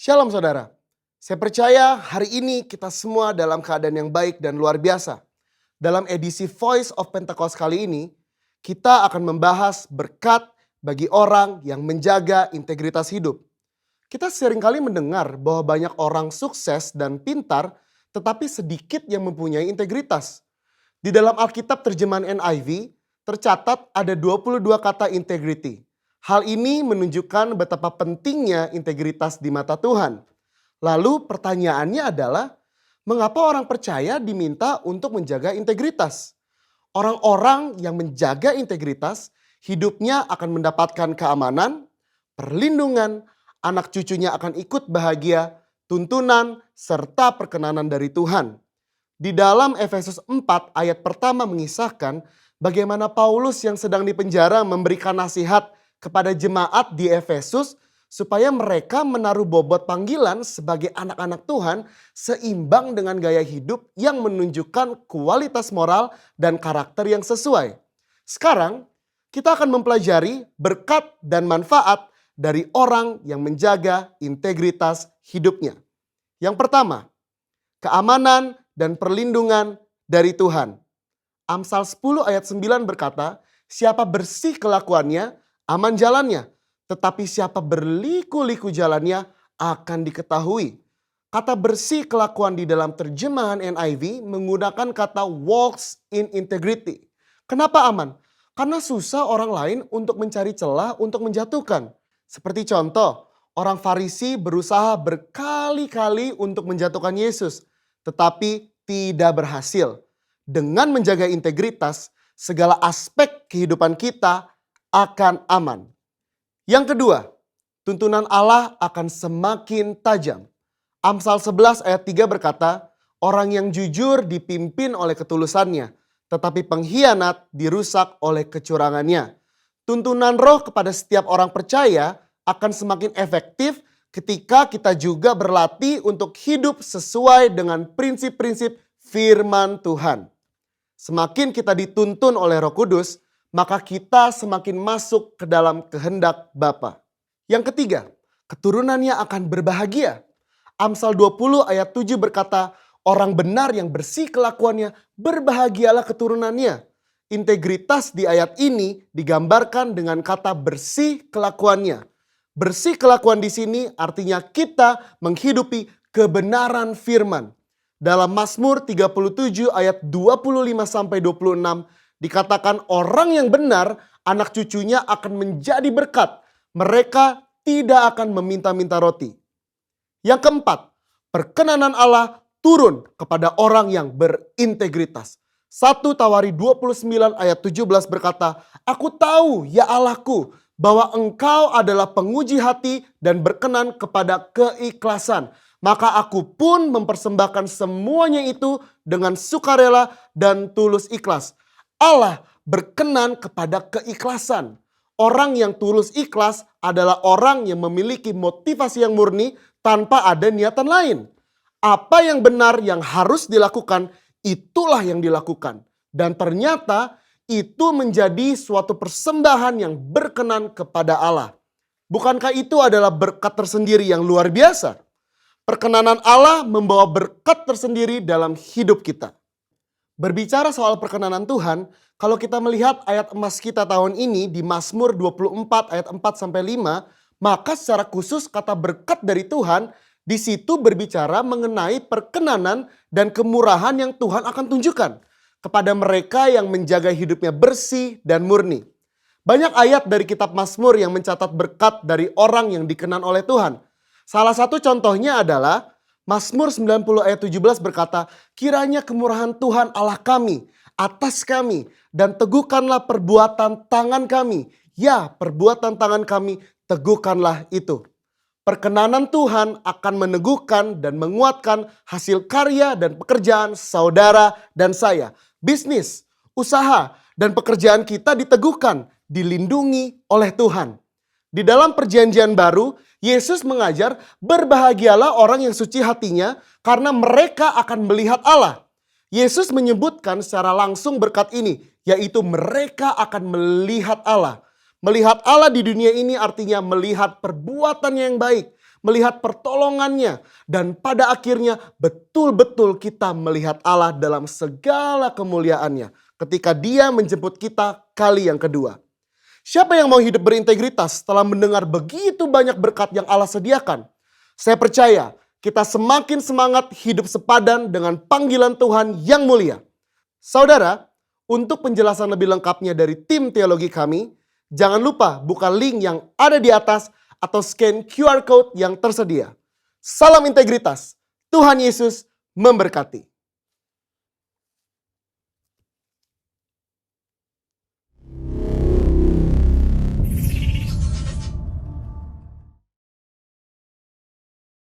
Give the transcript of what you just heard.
Shalom saudara, saya percaya hari ini kita semua dalam keadaan yang baik dan luar biasa. Dalam edisi Voice of Pentecost kali ini, kita akan membahas berkat bagi orang yang menjaga integritas hidup. Kita seringkali mendengar bahwa banyak orang sukses dan pintar, tetapi sedikit yang mempunyai integritas. Di dalam Alkitab terjemahan NIV, tercatat ada 22 kata integrity. Hal ini menunjukkan betapa pentingnya integritas di mata Tuhan. Lalu pertanyaannya adalah, mengapa orang percaya diminta untuk menjaga integritas? Orang-orang yang menjaga integritas, hidupnya akan mendapatkan keamanan, perlindungan, anak cucunya akan ikut bahagia, tuntunan, serta perkenanan dari Tuhan. Di dalam Efesus 4 ayat pertama mengisahkan bagaimana Paulus yang sedang dipenjara memberikan nasihat kepada jemaat di Efesus supaya mereka menaruh bobot panggilan sebagai anak-anak Tuhan seimbang dengan gaya hidup yang menunjukkan kualitas moral dan karakter yang sesuai. Sekarang kita akan mempelajari berkat dan manfaat dari orang yang menjaga integritas hidupnya. Yang pertama, keamanan dan perlindungan dari Tuhan. Amsal 10 ayat 9 berkata, siapa bersih kelakuannya, aman jalannya. Tetapi siapa berliku-liku jalannya akan diketahui. Kata bersih kelakuan di dalam terjemahan NIV menggunakan kata walks in integrity. Kenapa aman? Karena susah orang lain untuk mencari celah untuk menjatuhkan. Seperti contoh, orang Farisi berusaha berkali-kali untuk menjatuhkan Yesus, tetapi tidak berhasil. Dengan menjaga integritas, segala aspek kehidupan kita akan aman. Yang kedua, tuntunan Allah akan semakin tajam. Amsal 11 ayat 3 berkata, orang yang jujur dipimpin oleh ketulusannya, tetapi pengkhianat dirusak oleh kecurangannya. Tuntunan roh kepada setiap orang percaya akan semakin efektif ketika kita juga berlatih untuk hidup sesuai dengan prinsip-prinsip firman Tuhan. Semakin kita dituntun oleh Roh Kudus, maka kita semakin masuk ke dalam kehendak Bapa. Yang ketiga, keturunannya akan berbahagia. Amsal 20 ayat 7 berkata, orang benar yang bersih kelakuannya, berbahagialah keturunannya. Integritas di ayat ini digambarkan dengan kata bersih kelakuannya. Bersih kelakuan di sini artinya kita menghidupi kebenaran firman. Dalam Mazmur 37 ayat 25-26 dikatakan orang yang benar, anak cucunya akan menjadi berkat. Mereka tidak akan meminta-minta roti. Yang keempat, perkenanan Allah turun kepada orang yang berintegritas. 1 Tawari 29 ayat 17 berkata, aku tahu ya Allahku bahwa engkau adalah penguji hati dan berkenan kepada keikhlasan. Maka aku pun mempersembahkan semuanya itu dengan sukarela dan tulus ikhlas. Allah berkenan kepada keikhlasan. Orang yang tulus ikhlas adalah orang yang memiliki motivasi yang murni tanpa ada niatan lain. Apa yang benar yang harus dilakukan, itulah yang dilakukan. Dan ternyata itu menjadi suatu persembahan yang berkenan kepada Allah. Bukankah itu adalah berkat tersendiri yang luar biasa? Perkenanan Allah membawa berkat tersendiri dalam hidup kita. Berbicara soal perkenanan Tuhan, kalau kita melihat ayat emas kita tahun ini di Mazmur 24 ayat 4-5, maka secara khusus kata berkat dari Tuhan di situ berbicara mengenai perkenanan dan kemurahan yang Tuhan akan tunjukkan kepada mereka yang menjaga hidupnya bersih dan murni. Banyak ayat dari kitab Mazmur yang mencatat berkat dari orang yang dikenan oleh Tuhan. Salah satu contohnya adalah Mazmur 90 ayat 17 berkata, kiranya kemurahan Tuhan Allah kami atas kami dan teguhkanlah perbuatan tangan kami. Ya, perbuatan tangan kami teguhkanlah itu. Perkenanan Tuhan akan meneguhkan dan menguatkan hasil karya dan pekerjaan saudara dan saya. Bisnis, usaha, dan pekerjaan kita diteguhkan, dilindungi oleh Tuhan. Di dalam perjanjian baru, Yesus mengajar berbahagialah orang yang suci hatinya karena mereka akan melihat Allah. Yesus menyebutkan secara langsung berkat ini, yaitu mereka akan melihat Allah. Melihat Allah di dunia ini artinya melihat perbuatannya yang baik, melihat pertolongannya, dan pada akhirnya betul-betul kita melihat Allah dalam segala kemuliaannya ketika Dia menjemput kita kali yang kedua. Siapa yang mau hidup berintegritas setelah mendengar begitu banyak berkat yang Allah sediakan? Saya percaya kita semakin semangat hidup sepadan dengan panggilan Tuhan yang mulia. Saudara, untuk penjelasan lebih lengkapnya dari tim teologi kami, jangan lupa buka link yang ada di atas atau scan QR Code yang tersedia. Salam integritas, Tuhan Yesus memberkati.